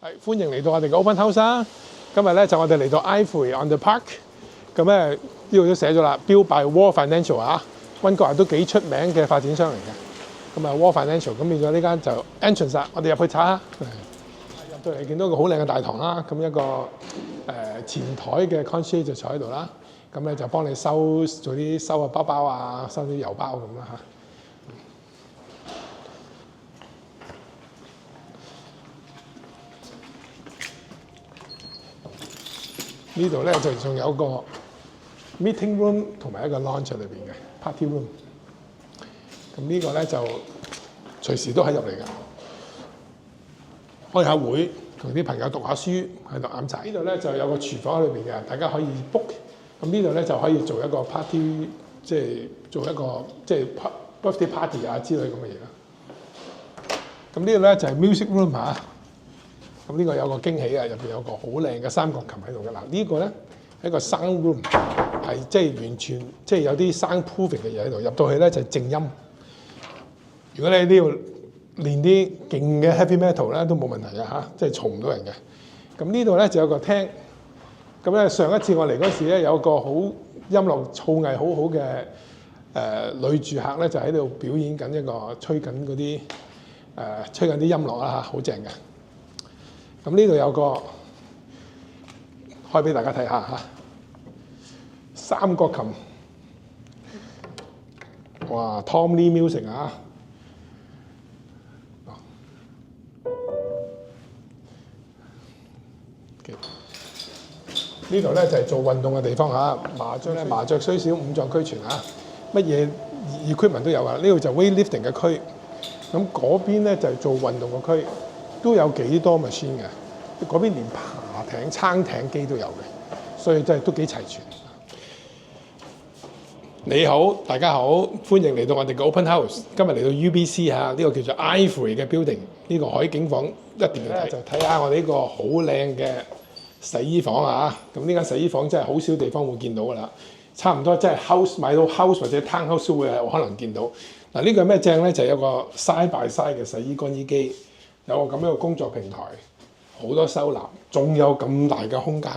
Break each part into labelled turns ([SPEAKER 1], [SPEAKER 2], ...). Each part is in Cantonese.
[SPEAKER 1] 係歡迎嚟到我哋嘅 Open House 啦！今日咧就我哋嚟到 Ivory on the Park， 咁咧呢度都寫咗啦，標拜 Wall Financial 啊，溫哥華都幾出名嘅發展商嚟嘅。咁啊 Wall Financial， 咁變咗呢間就 entrance 啦，我哋入去睇下。入到嚟見到個好靚嘅大堂啦，咁一個前台嘅 concierge 就坐喺度啦，咁咧就幫你做啲收包包啊，收啲郵包咁啦嚇。呢度咧就仲有個 meeting room 同埋一個 lounge 喺裏邊嘅 party room。咁呢個咧就隨時都可以入嚟嘅，開下會，同啲朋友讀下書，喺度飲茶。呢度咧就有個廚房喺裏邊嘅，大家可以 book。咁呢度咧就可以做一個 party， 即係做一個即係 birthday party 啊之類咁嘅嘢啦。咁呢度咧就係 music room 嚇。咁呢個有個驚喜啊！入邊有個好靚嘅三角琴喺度嘅。嗱，呢個咧係一個 sound room， 係即係完全即係有啲 soundproofing 嘅嘢喺度。入到去咧就係靜音。如果你喺呢度練啲勁嘅 heavy metal 咧，都冇問題嘅嚇，即係嘈唔到人嘅。咁呢度咧就有個廳。咁咧上一次我嚟嗰時咧，有個好音樂造詣好好嘅女住客咧，就喺度表演緊一個吹緊嗰啲吹緊啲音樂啦嚇，好正嘅。咁呢度有個開俾大家睇下嚇，三角琴，哇 Tom Lee Music 啊！呢度咧就係做運動嘅地方嚇，麻雀雖小，五臟俱全嚇，乜嘢 equipment 都有啊！呢度就 weightlifting 嘅區，咁嗰邊咧就係做運動嘅區。都有幾多 machine 嘅，嗰邊連爬艇、撐艇機都有嘅，所以真係都幾齊全。你好，大家好，歡迎嚟到我哋嘅 Open House。今日嚟到 UBC 嚇，呢個叫做 Ivory 嘅 building， 呢個海景房一定要睇。就睇下我哋呢個好靚嘅洗衣房啊！咁呢間洗衣房真係好少地方會見到㗎啦，差唔多即係 house 買到 house 或者 townhouse 都會有可能見到。嗱，呢個咩正咧？就係有個 side by side 嘅洗衣乾衣機。有個咁樣嘅工作平台，好多收納，仲有咁大嘅空間。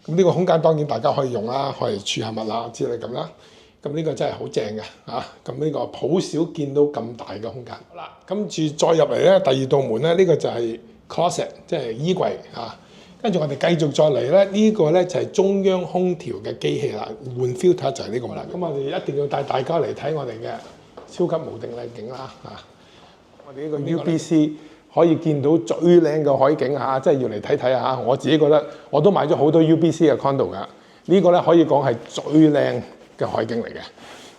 [SPEAKER 1] 咁呢個空間當然大家可以用啦，可以儲下物啊之類咁啦。咁呢個真係好正嘅嚇。咁呢個好少見到咁大嘅空間。好啦，跟住再入嚟咧，第二道門咧，呢個就係 closet， 即係衣櫃嚇。跟住我哋繼續再嚟咧，呢個咧就係中央空調嘅機器啦，換 filter 就係呢個啦。咁我哋一定要帶大家嚟睇我哋嘅超級無敵靚景啦嚇。我哋呢個 UBC 可以見到最靚嘅海景嚇，即係要嚟睇睇嚇。我自己覺得我都買咗好多 UBC 嘅 condo 㗎，呢個咧可以講係最靚嘅海景嚟嘅。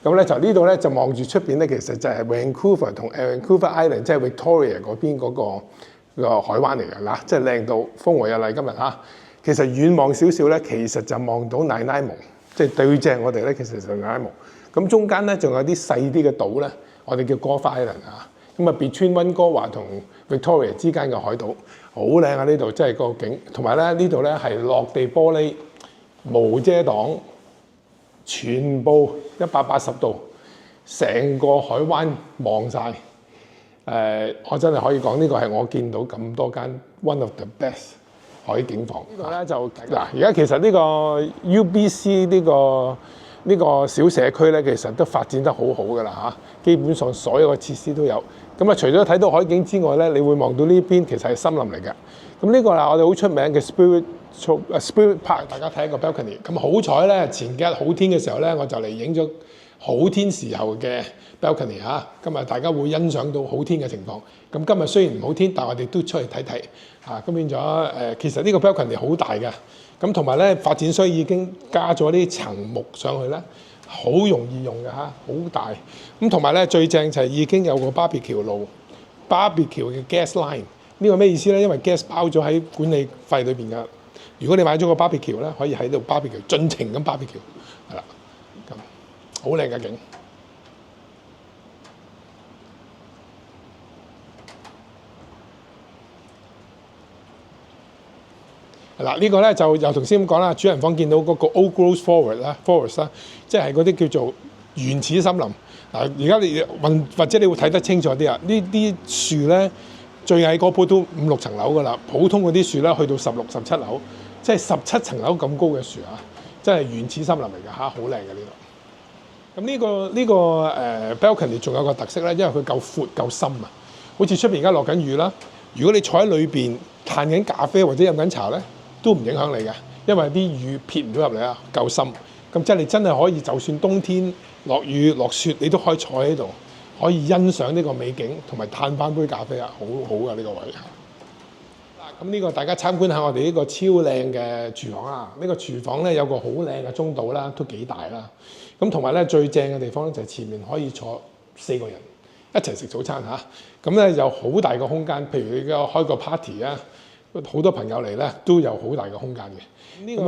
[SPEAKER 1] 咁咧就呢度咧就望住出邊咧，其實就係 Vancouver 同 Vancouver Island， 即係 Victoria 嗰邊嗰個海灣嚟㗎啦，即係靚到風和日麗今日嚇。其實遠望少少咧，其實就望到 Nanaimo， 即係對正我哋咧，其實就 Nanaimo。咁中間咧仲有啲細啲嘅島咧，我哋叫 Gulf Island 啊。咁啊 ，between 溫哥華同 Victoria 之間嘅海島，好靚啊！呢度真係個景，同埋咧呢度咧係落地玻璃，無遮擋，全部180度，成個海灣望晒。我真係可以講呢個係我見到咁多間 one of the best 海景房。呢個咧就嗱，而家其實呢個 UBC 呢個小社區咧，其實都發展得好好㗎啦嚇，基本上所有嘅設施都有。咁啊，除咗睇到海景之外咧，你會望到呢邊其實係森林嚟嘅。咁呢個係我哋好出名嘅 Spirit Park， 大家睇一個 balcony。咁好彩咧，前幾日好天嘅時候咧，我就嚟影咗好天時候嘅 balcony 嚇。今日大家會欣賞到好天嘅情況。咁今日雖然唔好天，但係我哋都出去睇睇嚇。咁變咗其實呢個 balcony 好大嘅。咁同埋咧，發展商已經加咗啲層木上去咧。好容易用嘅嚇，好大。咁同埋咧，最正就係已經有個 barbecue 爐 ，barbecue 嘅 gas line。呢個咩意思咧？因為 gas 包咗喺管理費裏邊㗎。如果你買咗個 barbecue 咧，可以喺度 barbecue， 盡情咁 barbecue， 係啦。咁好靚嘅景。嗱，呢個咧就又頭先咁講啦，主人房見到嗰個 old growth forest 啦，即係嗰啲叫做原始森林。嗱，而家你或者你會睇得清楚啲啊，呢啲樹咧最矮嗰棵都5、6層樓㗎啦。普通嗰啲樹咧去到16、17樓，即係17層樓咁高嘅樹啊！真係原始森林嚟㗎嚇，好靚嘅呢度。咁呢個 balcony 仲有個特色咧，因為佢夠闊夠深啊，好似出邊而家落緊雨啦。如果你坐喺裏邊嘆緊咖啡或者飲緊茶咧，都唔影響你嘅，因為啲雨撇唔到入嚟啊，夠深。咁即係你真係可以，就算冬天落雨落雪，你都可以坐喺度，可以欣賞呢個美景，同埋嘆翻杯咖啡啊，好好嘅呢個位。嗱，咁呢個大家參觀下我哋呢個超靚嘅廚房啊！呢個廚房咧有個好靚嘅中島啦，都幾大啦。咁同埋咧最正嘅地方咧就係前面可以坐4個人一齊食早餐嚇。咁咧有好大個空間，譬如你而家開個 party 啊，好多朋友嚟咧都有好大嘅空間嘅。呢個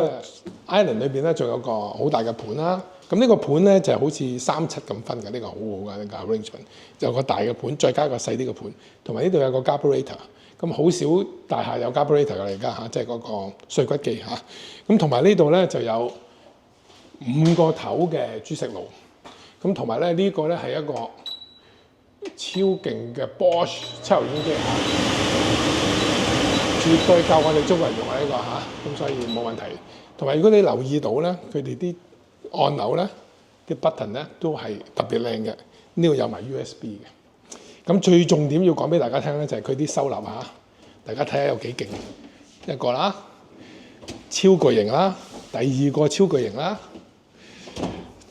[SPEAKER 1] island 裏邊咧仲有個好大嘅盤啦。咁呢個盤咧就係好似3-7咁分嘅，呢個好好嘅呢個 arrangement。就有個大嘅盤，再加個細啲嘅盤，同埋呢度有個 carburetor。咁好少大廈有 carburetor 嘅嚟㗎嚇，即係嗰個碎骨機嚇。咁同埋呢度咧就有5個頭嘅煮食爐。咁同埋咧呢個咧係一個超勁嘅 Bosch 抽油煙機嚇，絕對夠我哋中國人用啊呢個嚇，咁所以冇問題。同埋如果你留意到咧，佢哋啲按鈕咧啲 button 咧都係特別靚嘅，呢度有埋 USB 嘅。咁最重點要講俾大家聽咧，就係佢啲收納嚇，大家睇下有幾勁。一個啦，超巨型啦；第2個超巨型啦；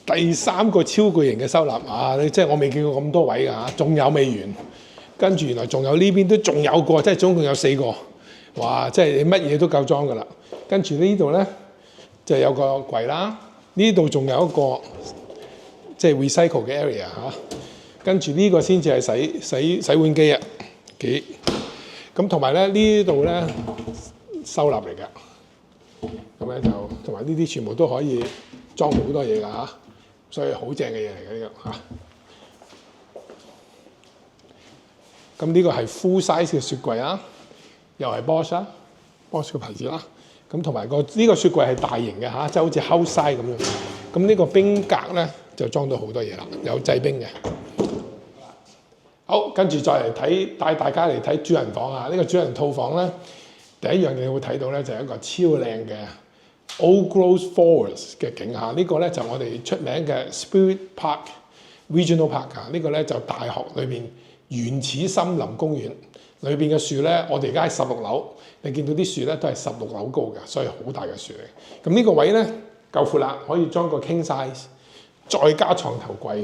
[SPEAKER 1] 第3個超巨型嘅收納啊！你即係我未見過咁多位㗎嚇，仲有未完。跟住原來仲有呢邊都仲有個，即係總共有4個。哇！即係你乜嘢都夠裝㗎啦。跟住呢度咧就有個櫃啦，呢度仲有一個即係 recycle 嘅 area 嚇。跟住呢個先至係洗碗機啊，幾咁同埋咧呢度咧收納嚟㗎，咁咧就同埋呢啲全部都可以裝好多嘢㗎嚇，所以好正嘅嘢嚟嘅呢個嚇。咁呢個係 full size 嘅雪櫃啊，又係 Bosch 啊 ，Bosch 嘅牌子啦。咁同埋呢個雪櫃係大型嘅嚇，即係好似 house size 咁樣。咁呢個冰格咧就裝到好多嘢啦，有製冰嘅。好，跟住再嚟睇，帶大家嚟睇主人房啊！呢個主人套房咧，第一樣嘢你會睇到咧，就係一個超靚嘅 Old Growth Forest 嘅景嚇。呢個咧就我哋出名嘅 Spirit Park Regional Park 啊。呢個咧就大學裏邊原始森林公園裏邊嘅樹咧，我哋而家喺16樓，你見到啲樹咧都係16樓高嘅，所以好大嘅樹嚟。咁呢個位咧夠闊啦，可以裝個 king size， 再加床頭櫃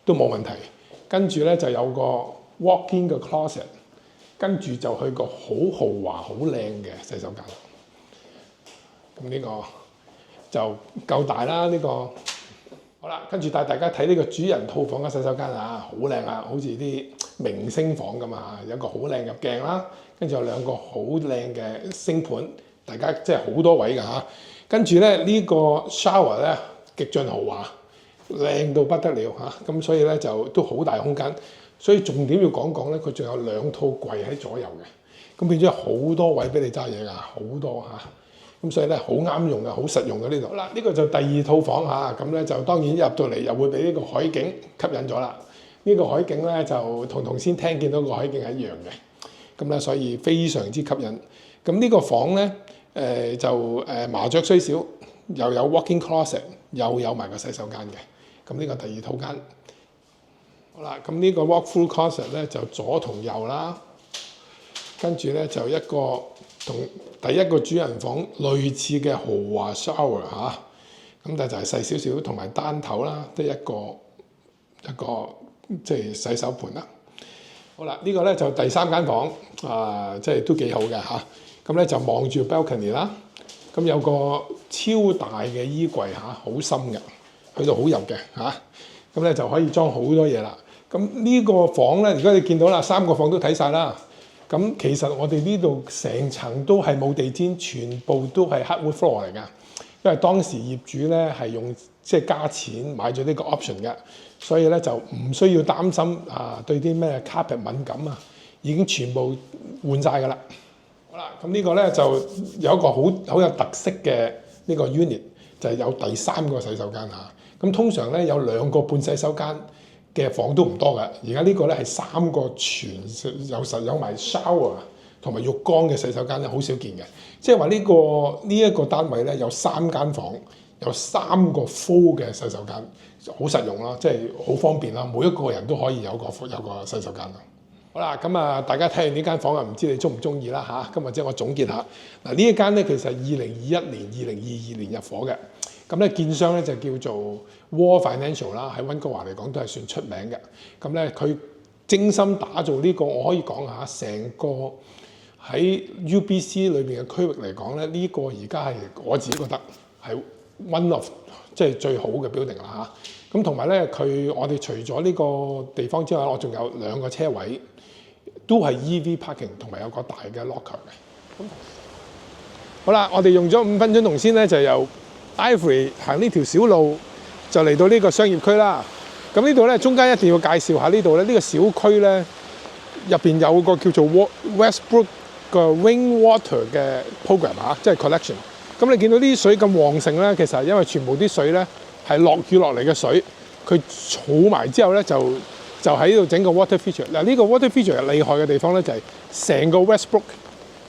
[SPEAKER 1] 都冇問題。跟住咧就有個 walk-in 嘅 closet， 跟住就去個好豪華、好靚嘅洗手間。咁呢個就夠大啦，呢個好啦。跟住帶大家睇呢個主人套房嘅洗手間啊，好靚啊，好似啲明星房咁啊，有一個好靚嘅鏡啦，跟住有2個好靚嘅星盤，大家即係好多位㗎嚇。跟住咧呢個 shower 咧極盡豪華。靚到不得了嚇，咁所以咧就都好大空間，所以重點要講咧，佢仲有2套櫃喺左右嘅，咁變咗好多位俾你揸嘢㗎，好多嚇，咁所以咧好啱用嘅，好實用嘅呢度。嗱，呢個就第2套房嚇，咁咧就當然入到嚟又會俾呢個海景吸引咗啦。呢個海景咧就同頭先聽見到個海景係一樣嘅，咁咧所以非常之吸引。咁呢個房咧麻雀雖小，又有 walk-in closet， 又有埋個洗手間嘅。咁呢個第2套間，好啦，咁呢個 walk-through closet 咧就左同右啦，跟住咧就一個同第1個主人房類似嘅豪華 shower 嚇，咁但係就係細少少，同埋單頭啦，得一個即係洗手盤啦。好啦，呢個咧就第3間房啊，即係都幾好嘅嚇。咁咧就望住 balcony 啦，咁有個超大嘅衣櫃嚇，好深嘅。去到好入嘅嚇，咁咧就可以裝好多嘢啦。咁呢個房咧，如果你見到啦，3個房都睇晒啦。咁其實我哋呢度成層都係冇地氈，全部都係 hardwood floor 嚟㗎。因為當時業主咧係用即係加錢買咗呢個 option 嘅，所以咧就唔需要擔心對啲咩 carpet 敏感啊，已經全部換晒㗎啦。好啦，咁呢個咧就有一個好有特色嘅呢個 unit，就係有第3個洗手間嚇。咁通常咧有2個半洗手間嘅房都唔多嘅。而家呢個咧係3個全有埋 shower 同埋浴缸嘅洗手間咧，好少見嘅。即係話呢一個單位咧有3間房，有3個 full 嘅洗手間，好實用啦，即係好方便啦。每一個人都可以有個洗手間啦。好啦，咁啊，大家睇完呢間房啊，唔知你中唔中意啦嚇？今日即係我總結下嗱，呢一間咧其實係2021年、2022年入伙嘅。咁咧建商咧就叫做 Wall Financial 啦，喺溫哥華嚟講都係算出名嘅。咁咧佢精心打造呢個，我可以講下成個喺 UBC 裏邊嘅區域嚟講咧，呢個而家係我自己覺得係 one of 即係最好嘅 building 啦嚇。咁同埋咧我哋除咗呢個地方之外，我仲有2個車位。都係 EV parking 同埋有個大嘅 locker 嘅。好啦，我哋用咗5分鐘同先咧，就由 Ivory 行呢條小路就嚟到呢個商業區啦。咁呢度咧中間一定要介紹下呢度咧，呢個小區咧入邊有個叫做 Westbrook 嘅 Rainwater 嘅 program 啊，即係 collection。咁你見到啲水咁旺盛咧，其實因為全部啲水咧係落雨落嚟嘅水，佢儲埋之後咧就喺度整個 water feature。嗱，呢個 water feature 厲害嘅地方咧，就係成個 Westbrook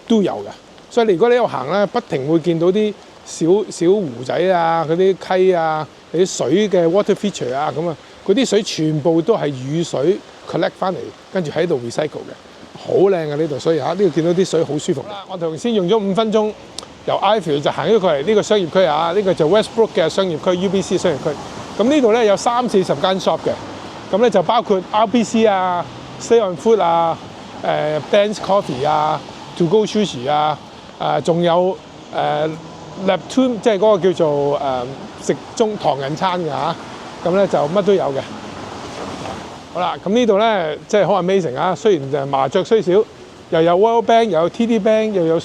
[SPEAKER 1] 都有嘅。所以如果你喺度行咧，不停會見到啲小湖仔啊、嗰啲溪啊、啲水嘅 water feature 啊，咁啊，嗰啲水全部都係雨水 collect 翻嚟，跟住喺度 recycle 嘅，好靚嘅呢度。所以呢度見到啲水好舒服。我頭先用咗5分鐘，由 Ivory 就行咗過嚟呢個商業區啊，呢個就 Westbrook 嘅商業區 UBC 商業區。咁呢度咧有30-40間 shop 嘅。咁咧就包括 RBC 啊、Stay on Food 啊、Ben's Coffee 啊、To Go Sushi 啊、仲有Neptune 即係嗰個叫做食唐人餐嘅嚇。咁咧就乜都有嘅。好啦，咁呢度咧即係好 amazing 啊！雖然就麻雀雖小，又有 World Bank， 又有 TD Bank， 又有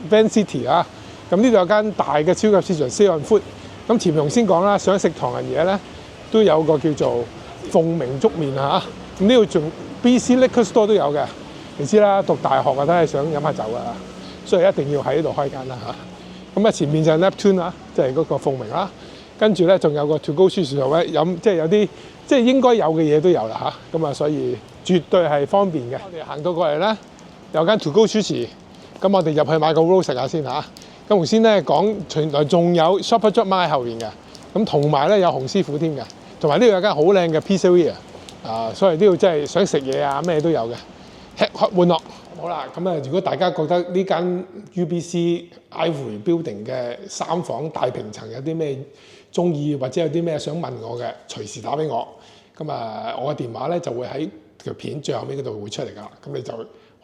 [SPEAKER 1] Van City 啊。咁呢度有間大嘅超級市場 Stay on Food。咁前面先講啦，想食唐人嘢咧，都有個叫做鳳鳴粥麵嚇。咁呢度仲 BC Liquor Store 都有嘅。你知啦，讀大學啊都係想飲下酒啊，所以一定要喺呢度開間啦嚇。咁前面就係 Neptune 啊，即係嗰個鳳鳴啦。跟住咧仲有個 To Go Sushi位飲，即係有啲即係應該有嘅嘢都有啦嚇。咁所以絕對係方便嘅。我哋行到過嚟咧，有間 To Go Sushi。咁我哋入去買個 roll 食下先嚇。咁頭先咧講，原來仲有 Shoppers Drug Mart 喺後邊嘅。咁同埋咧有洪師傅添嘅，同埋呢度有間好靚嘅 pizzeria 啊，所以呢度真係想食嘢啊咩都有嘅，吃喝玩樂。好啦，咁如果大家覺得呢間 UBC Ivory Building 嘅3房大平層有啲咩中意，或者有啲咩想問我嘅，隨時打俾我。咁我嘅電話咧就會喺條片最後尾嗰度會出嚟㗎啦。咁你就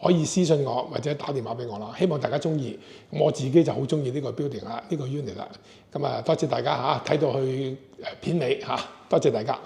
[SPEAKER 1] 可以私信我或者打電話俾我啦。希望大家中意，我自己就好中意呢個 building 啦，呢個 unit 啦。咁多謝大家嚇睇到去片尾嚇，多謝大家。